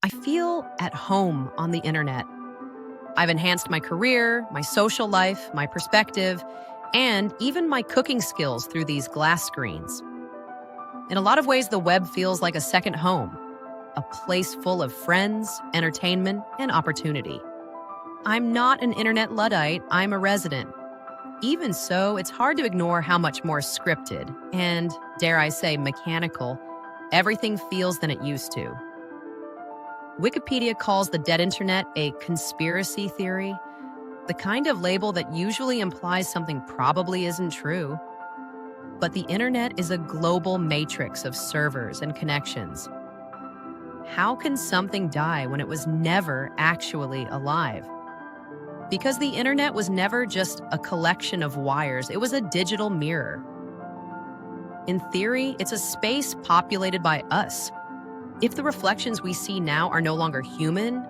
I feel at home on the internet. I've enhanced my career, my social life, my perspective, and even my cooking skills through these glass screens. In a lot of ways, the web feels like a second home, a place full of friends, entertainment, and opportunity. I'm not an internet Luddite, I'm a resident. Even so, it's hard to ignore how much more scripted and, dare I say, mechanical everything feels than it used to. Wikipedia calls the dead internet a conspiracy theory, the kind of label that usually implies something probably isn't true. But the internet is a global matrix of servers and connections. How can something die when it was never actually alive? Because the internet was never just a collection of wires, it was a digital mirror. In theory, it's a space populated by us. If the reflections we see now are no longer human,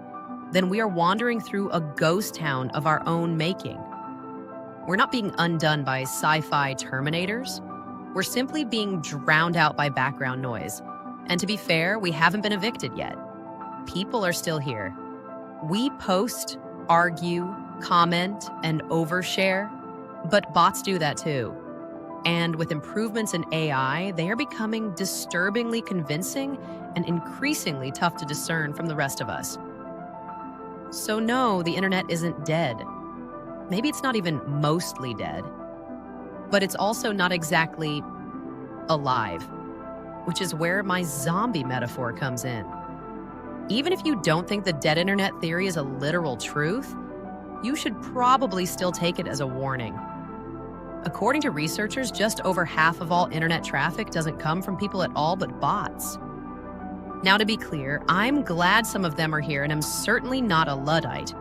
then we are wandering through a ghost town of our own making. We're not being undone by sci-fi Terminators. We're simply being drowned out by background noise. And to be fair, we haven't been evicted yet. People are still here. We post, argue, comment, and overshare, but bots do that too. And with improvements in AI, they are becoming disturbingly convincing and increasingly tough to discern from the rest of us. So no, the internet isn't dead. Maybe it's not even mostly dead, but it's also not exactly alive, which is where my zombie metaphor comes in. Even if you don't think the dead internet theory is a literal truth, you should probably still take it as a warning. According to researchers, just over half of all internet traffic doesn't come from people at all but bots. Now, to be clear, I'm glad some of them are here, and I'm certainly not a Luddite.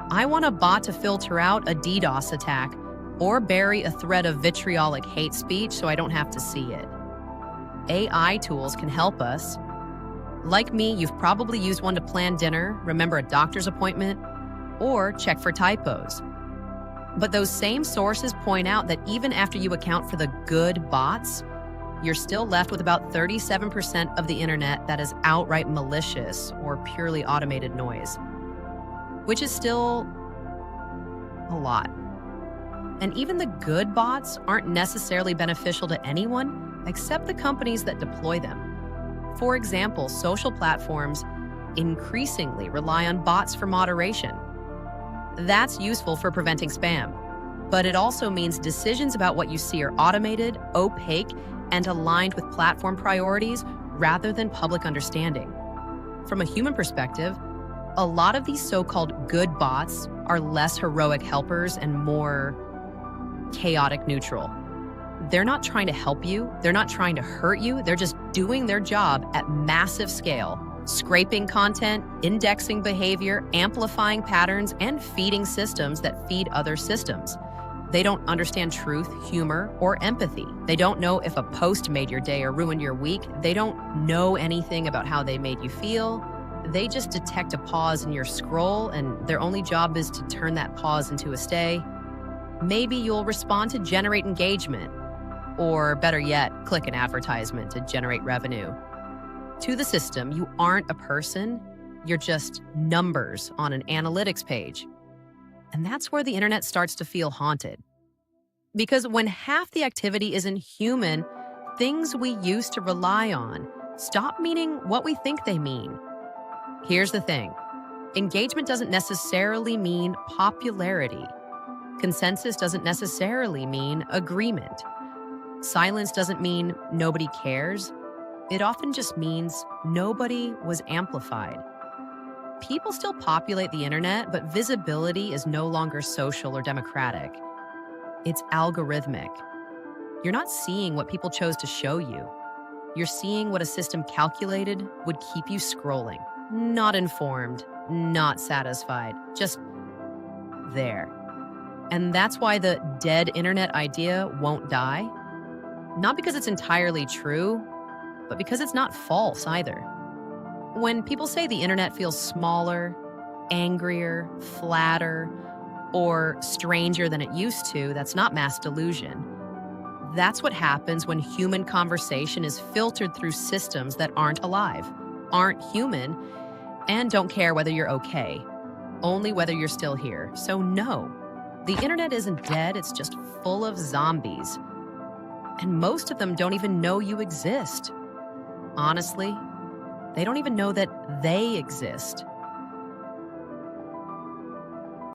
I want a bot to filter out a DDoS attack or bury a thread of vitriolic hate speech so I don't have to see it. AI tools can help us. Like me, you've probably used one to plan dinner, remember a doctor's appointment, or check for typos. But those same sources point out that even after you account for the good bots, you're still left with about 37% of the internet that is outright malicious or purely automated noise, which is still a lot. And even the good bots aren't necessarily beneficial to anyone except the companies that deploy them. For example, social platforms increasingly rely on bots for moderation. That's useful for preventing spam, but it also means decisions about what you see are automated, opaque, and aligned with platform priorities rather than public understanding. From a human perspective, a lot of these so-called good bots are less heroic helpers and more chaotic neutral. They're not trying to help you, they're not trying to hurt you, they're just doing their job at massive scale, scraping content, indexing behavior, amplifying patterns, and feeding systems that feed other systems. They don't understand truth, humor, or empathy. They don't know if a post made your day or ruined your week. They don't know anything about how they made you feel. They just detect a pause in your scroll, and their only job is to turn that pause into a stay. Maybe you'll respond to generate engagement, or better yet, click an advertisement to generate revenue. To the system, you aren't a person, you're just numbers on an analytics page. And that's where the internet starts to feel haunted. Because when half the activity isn't human, things we used to rely on stop meaning what we think they mean. Here's the thing. Engagement doesn't necessarily mean popularity. Consensus doesn't necessarily mean agreement. Silence doesn't mean nobody cares. It often just means nobody was amplified. People still populate the internet, but visibility is no longer social or democratic. It's algorithmic. You're not seeing what people chose to show you. You're seeing what a system calculated would keep you scrolling. Not informed, not satisfied, just there. And that's why the dead internet idea won't die. Not because it's entirely true, but because it's not false either. When people say the internet feels smaller, angrier, flatter, or stranger than it used to, that's not mass delusion. That's what happens when human conversation is filtered through systems that aren't alive, aren't human, and don't care whether you're okay, only whether you're still here. So no, the internet isn't dead, it's just full of zombies. And most of them don't even know you exist. Honestly, they don't even know that they exist.